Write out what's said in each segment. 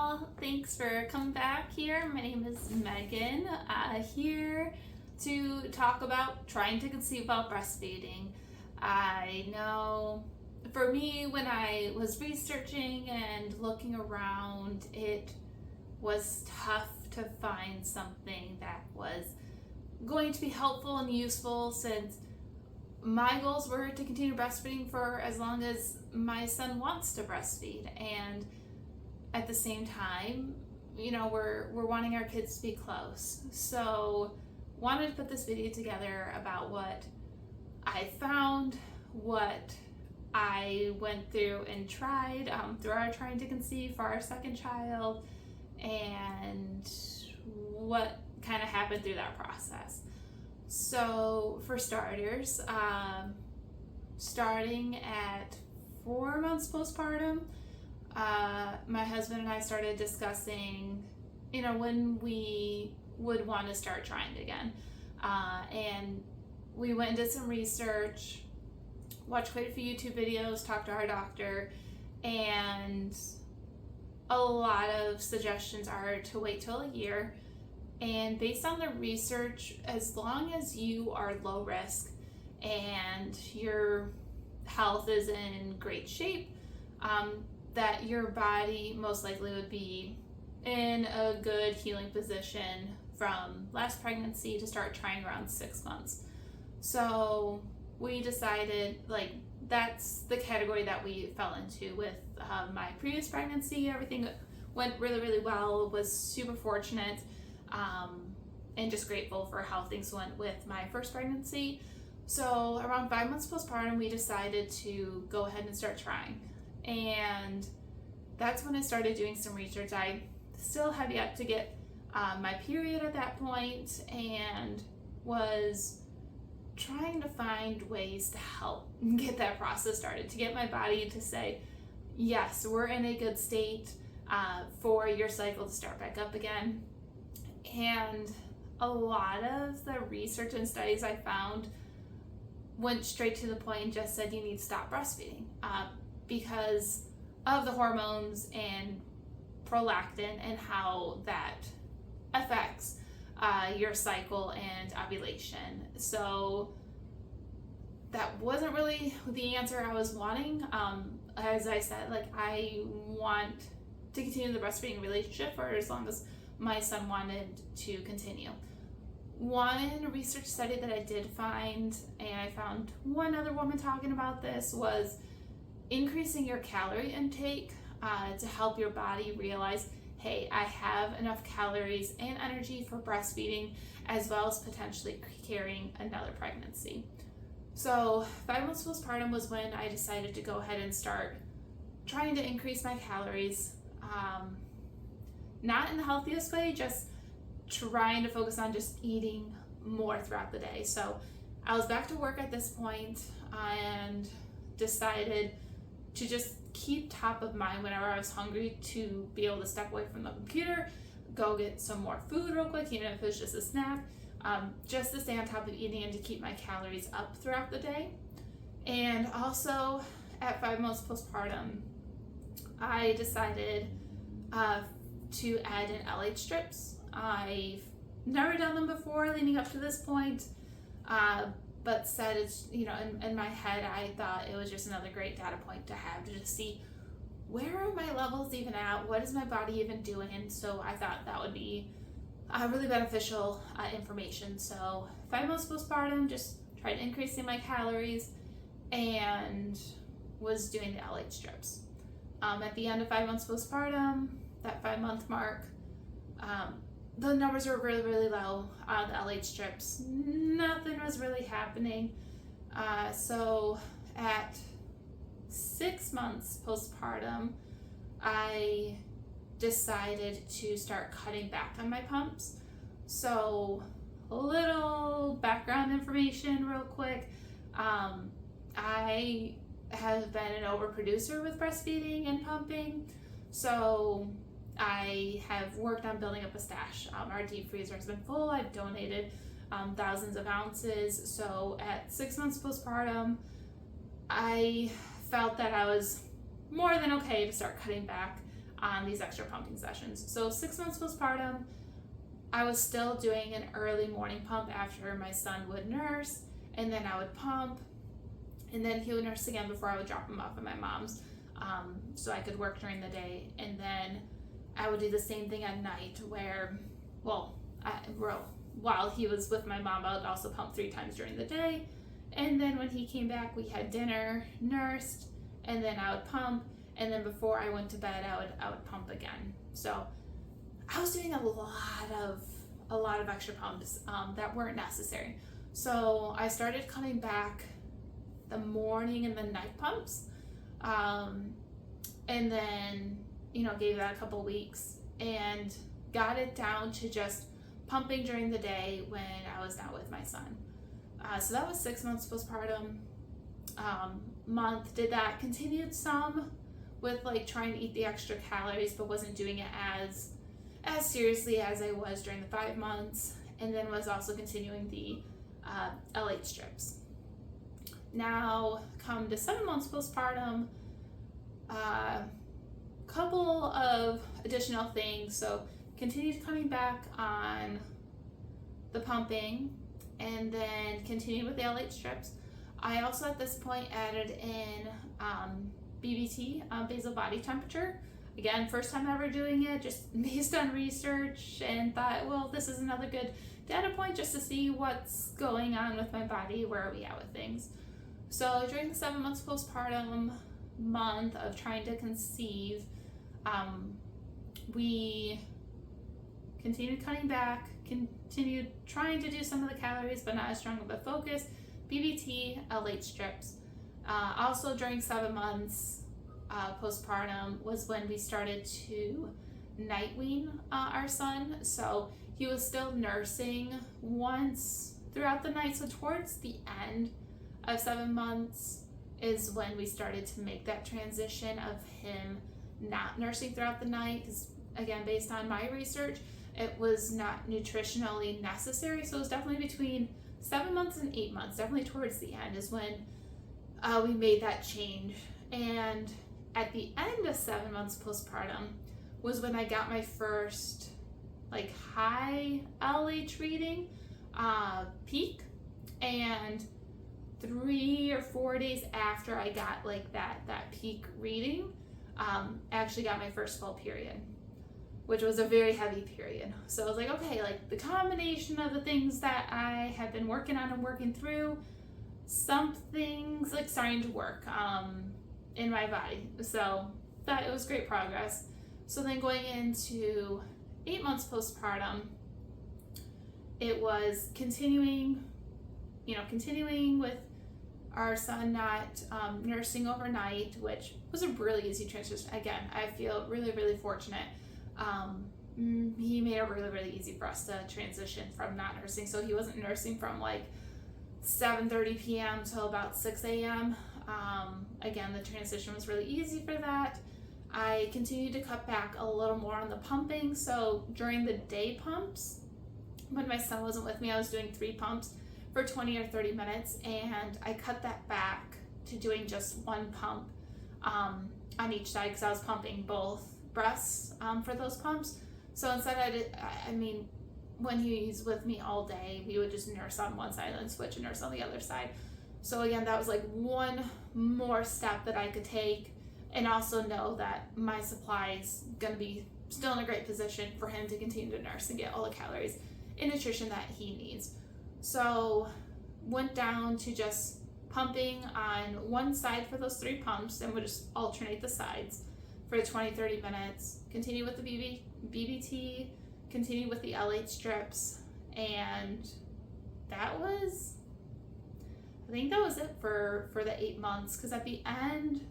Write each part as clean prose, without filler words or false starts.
all. Thanks for coming back here. My name is Megan, here to talk about trying to conceive while breastfeeding. I know for me, when I was researching and looking around, it was tough to find something that was going to be helpful and useful, since my goals were to continue breastfeeding for as long as my son wants to breastfeed, and at the same time, we're wanting our kids to be close. So wanted to put this video together about what I found, what I went through and tried through our trying to conceive for our second child, and what kind of happened through that process. So for starters, starting at 4 months postpartum, my husband and I started discussing, when we would want to start trying again. And we went and did some research, watched quite a few YouTube videos, talked to our doctor, and a lot of suggestions are to wait till a year. And based on the research, as long as you are low risk and your health is in great shape, that your body most likely would be in a good healing position from last pregnancy to start trying around 6 months. So we decided, that's the category that we fell into with my previous pregnancy. Everything went really, really well, was super fortunate. And just grateful for how things went with my first pregnancy. So around 5 months postpartum, we decided to go ahead and start trying. And that's when I started doing some research. I still have yet to get my period at that point, and was trying to find ways to help get that process started, to get my body to say, yes, we're in a good state for your cycle to start back up again. And a lot of the research and studies I found went straight to the point and just said you need to stop breastfeeding because of the hormones and prolactin and how that affects your cycle and ovulation. So that wasn't really the answer I was wanting. As I said, I want to continue the breastfeeding relationship for as long as my son wanted to continue. One research study that I did find, and I found one other woman talking about this, was increasing your calorie intake to help your body realize, hey, I have enough calories and energy for breastfeeding, as well as potentially carrying another pregnancy. So 5 months postpartum was when I decided to go ahead and start trying to increase my calories. Not in the healthiest way, just trying to focus on just eating more throughout the day. So I was back to work at this point and decided to just keep top of mind whenever I was hungry, to be able to step away from the computer, go get some more food real quick, even if it's just a snack, just to stay on top of eating and to keep my calories up throughout the day. And also at 5 months postpartum, I decided to add in LH strips. I've never done them before leading up to this point, but said it's, in my head, I thought it was just another great data point to have, to just see where are my levels even at, what is my body even doing. And so I thought that would be really beneficial information. So 5 months postpartum, just tried increasing my calories and was doing the LH strips. At the end of 5 months postpartum, that 5 month mark, the numbers were really, really low on the LH strips. Nothing was really happening. So at 6 months postpartum, I decided to start cutting back on my pumps. So a little background information real quick. I have been an overproducer with breastfeeding and pumping. So I have worked on building up a stash. Our deep freezer has been full. I've donated thousands of ounces. So at 6 months postpartum, I felt that I was more than okay to start cutting back. on these extra pumping sessions. So 6 months postpartum, I was still doing an early morning pump after my son would nurse, and then I would pump, and then he would nurse again before I would drop him off at my mom's, so I could work during the day. And then I would do the same thing at night where, while he was with my mom, I would also pump 3 times during the day. And then when he came back, we had dinner, nursed, and then I would pump. And then before I went to bed, I would pump again. So I was doing a lot of extra pumps that weren't necessary. So I started cutting back the morning and the night pumps, and then gave that a couple weeks and got it down to just pumping during the day when I was not with my son. So that was 6 months postpartum. Month did that, continued some with like trying to eat the extra calories, but wasn't doing it as seriously as I was during the 5 months, and then was also continuing the LH strips. Now come to 7 months postpartum, couple of additional things. So continued coming back on the pumping, and then continued with the LH strips. I also at this point added in BBT, basal body temperature. Again, first time ever doing it, just based on research, and thought, well, this is another good data point just to see what's going on with my body, where are we at with things. So during the 7 months postpartum month of trying to conceive, we continued cutting back, continued trying to do some of the calories, but not as strong of a focus, BBT, LH strips. Also during 7 months postpartum was when we started to night wean our son. So he was still nursing once throughout the night. So towards the end of 7 months is when we started to make that transition of him not nursing throughout the night. Because again, based on my research, it was not nutritionally necessary. So it was definitely between 7 months and 8 months, definitely towards the end is when we made that change. And at the end of 7 months postpartum was when I got my first like high LH reading, peak, and 3 or 4 days after I got like that peak reading, I actually got my first full period, which was a very heavy period. So I was like, okay, like the combination of the things that I had been working on and working through, something's like starting to work in my body. So that it was great progress. So then going into 8 months postpartum, it was continuing with our son not nursing overnight, which was a really easy transition. Again, I feel really, really fortunate. He made it really, really easy for us to transition from not nursing. So he wasn't nursing from like 7:30 p.m. till about 6 a.m. Again, the transition was really easy for that. I continued to cut back a little more on the pumping. So during the day pumps, when my son wasn't with me, I was doing 3 pumps for 20 or 30 minutes, and I cut that back to doing just 1 pump on each side, because I was pumping both breasts for those pumps. So instead when he's with me all day, we would just nurse on one side and switch and nurse on the other side. So again, that was like one more step that I could take, and also know that my supply is going to be still in a great position for him to continue to nurse and get all the calories and nutrition that he needs. So went down to just pumping on one side for those 3 pumps, and would just alternate the sides for the 20-30 minutes, continue with the BBT, continue with the LH strips, and I think that was it for the 8 months. Because at the end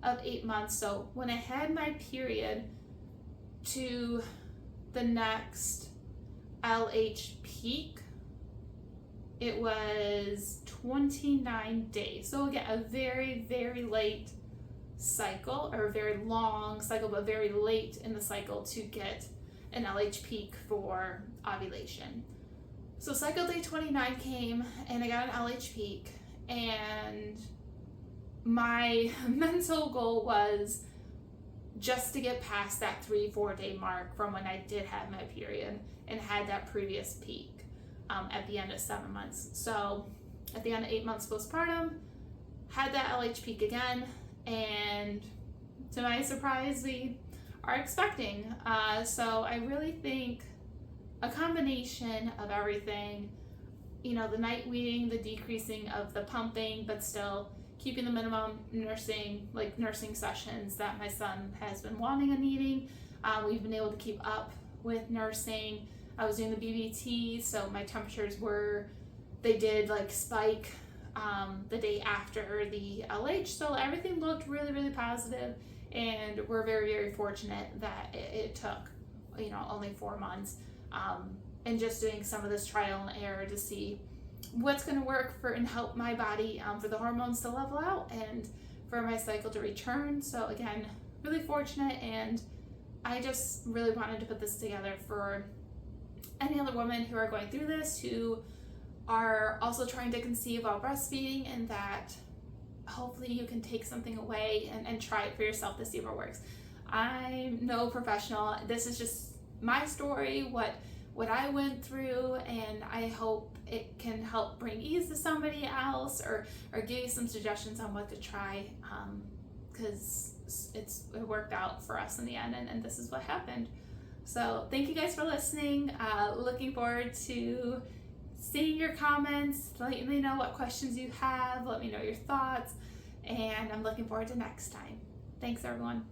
of 8 months, so when I had my period to the next LH peak, it was 29 days. So again, a very, very late cycle, or a very long cycle, but very late in the cycle to get an LH peak for ovulation. So cycle day 29 came, and I got an LH peak, and my mental goal was just to get past that 3-4 day mark from when I did have my period and had that previous peak at the end of 7 months. So at the end of 8 months postpartum, had that LH peak again, and to my surprise, we are expecting. So I really think a combination of everything, the night weaning, the decreasing of the pumping, but still keeping the minimum nursing sessions that my son has been wanting and needing. We've been able to keep up with nursing. I was doing the BBT, so my temperatures they did spike the day after the LH, so everything looked really, really positive, and we're very, very fortunate that it took only 4 months, and just doing some of this trial and error to see what's going to work and help my body, for the hormones to level out and for my cycle to return. So again, really fortunate, and I just really wanted to put this together for any other women who are going through this, who are also trying to conceive while breastfeeding, and that hopefully you can take something away and try it for yourself to see if it works. I'm no professional. This is just my story, what I went through, and I hope it can help bring ease to somebody else, or give you some suggestions on what to try, because it worked out for us in the end, and this is what happened. So thank you guys for listening. Looking forward to seeing your comments. Let me know what questions you have. Let me know your thoughts, and I'm looking forward to next time. Thanks, everyone.